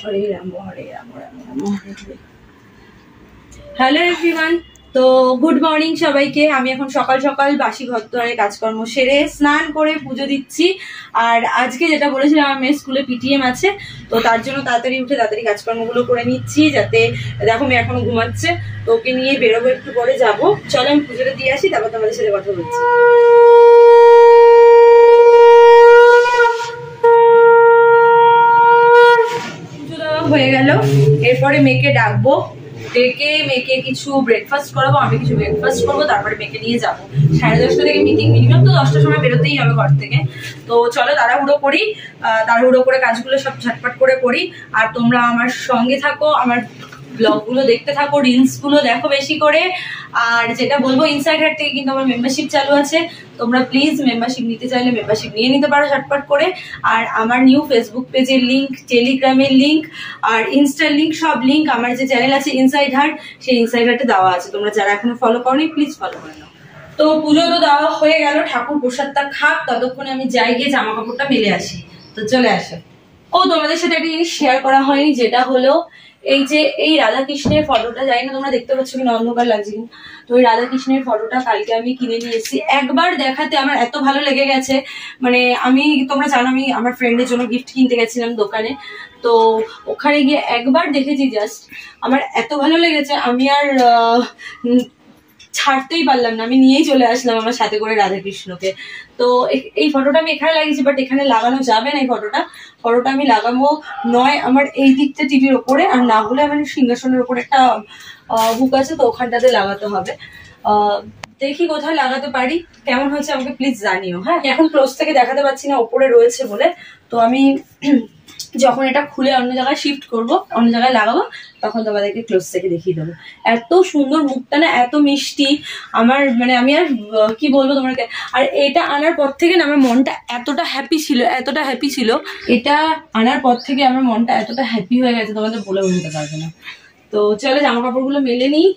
হরে রাম হরে Ram Ram Ram Hare Hare. Hello everyone, তো good morning সবাইকে। আমি এখন সকাল সকাল বাসি ঘর দুয়ারে কাজকর্ম সেরে স্নান করে পুজো দিচ্ছি। আর আজকে যেটা বলেছিলাম, আমার মেয়ের স্কুলে পিটিএম আছে, তো তার জন্য তাড়াতাড়ি উঠে তাড়াতাড়ি কাজকর্মগুলো করে নিচ্ছি, যাতে দেখো মেয়ে এখনো ঘুমাচ্ছে, তো ওকে নিয়ে বেরোবো, একটু পরে যাবো। চলো আমি পুজোটা দিয়ে আসি, তারপর তোমাদের সাথে কথা বলছি। পুজো দেওয়া হয়ে গেল, এরপরে মেয়েকে ডাকবো, ডেকে মেয়েকে কিছু ব্রেকফাস্ট করাবো, আমি কিছু ব্রেকফাস্ট করবো, তারপরে মেয়েকে নিয়ে যাবো। 10:30 থেকে মিটিং, মিনিমাম তো 10টার সময় বেরোতেই হবে ঘর থেকে। তো চলো তাড়াহুড়ো করি, তাড়াহুড়ো করে কাজগুলো সব ঝটপট করে করি। আর তোমরা আমার সঙ্গে থাকো, আমার ব্লগগুলো দেখতে থাকো, রিলসগুলো দেখো বেশি করে। আর যেটা বলবো, ইনসাইড হাট থেকে কিন্তু আমার মেম্বারশিপ চালু আছে, তোমরা প্লিজ মেম্বারশিপ নিতে চাইলে মেম্বারশিপ নিয়ে নিতে পারো ঝটপট করে। আর আমার নিউ ফেসবুক পেজের লিঙ্ক, টেলিগ্রামের লিঙ্ক আর ইনস্টার লিঙ্ক, সব লিঙ্ক আমার যে চ্যানেল আছে ইনসাইড হাট, সেই ইনসাইড হাটে দেওয়া আছে। তোমরা যারা এখনো ফলো করোনি প্লিজ ফলো করে নাও। তো পুজো তো দেওয়া হয়ে গেল, ঠাকুর প্রসাদটা খাক, ততক্ষণে আমি যাই গিয়ে জামা কাপড়টা মেলে আসি। তো চলে আসো। ও তোমাদের সাথে একটা জিনিস শেয়ার করা হয়নি, যেটা হলো এই যে এই রাধাকৃষ্ণের ফটোটা, জানি না তোমরা দেখতে পাচ্ছ কিনা, অন্ধকার লাগছে কিনা। তো ওই রাধাকৃষ্ণের ফটোটা কালকে আমি কিনে নিয়ে এসেছি। একবার দেখাতে আমার এত ভালো লেগে গেছে, মানে আমি, তোমরা জানো আমি আমার ফ্রেন্ডের জন্য গিফট কিনতে গেছিলাম দোকানে, তো ওখানে গিয়ে একবার দেখেছি, জাস্ট আমার এত ভালো লেগেছে, আমি আর ছাড়তেই পারলাম না, আমি নিয়েই চলে আসলাম আমার সাথে করে রাধাকৃষ্ণকে। তো এই ফটোটা আমি এখানে লাগিয়েছি, বাট এখানে লাগানো যাবে না। এই ফটোটা আমি লাগাবো নয় আমার এই দিকটা টিভির ওপরে, আর না হলে আমার সিংহাসনের ওপরে একটা হুক আছে, তো ওখানটাতে লাগাতে হবে। দেখি কোথায় লাগাতে পারি, কেমন হয়েছে আমাকে প্লিজ জানিও। হ্যাঁ, এখন ক্লোজ থেকে দেখাতে পারছি না, ওপরে রয়েছে বলে। তো আমি যখন এটা খুলে অন্য জায়গায় শিফট করবো, অন্য জায়গায় লাগাবো, তখন তোমাদেরকে ক্লোজ থেকে দেখিয়ে দেবো। এত সুন্দর মুখটা না, এত মিষ্টি, আমার মানে আমি আর কি বলবো তোমাকে। আর এটা আনার পর থেকে না আমার মনটা এতটা হ্যাপি ছিল, এটা আনার পর থেকে আমার মনটা এতটা হ্যাপি হয়ে গেছে, তোমাদের বলে বোঝাতে পারবে না। তো চলো জামা কাপড়গুলো মেলে নিই।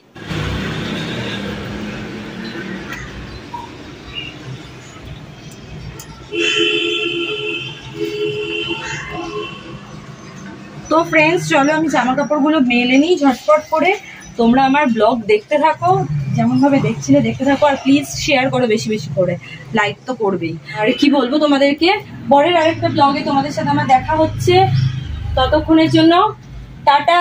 তো ফ্রেন্ডস চলো আমি জামা কাপড়গুলো মেলে নিই ঝটপট করে। তোমরা আমার ব্লগ দেখতে থাকো, যেমন ভাবে দেখছিলে দেখতে থাকো, আর প্লিজ শেয়ার করো বেশি বেশি করে, লাইক তো করবেই। আর কি বলবো তোমাদেরকে, পরের আরেকটা ব্লগে তোমাদের সাথে আমার দেখা হচ্ছে, ততক্ষণের জন্য টাটা।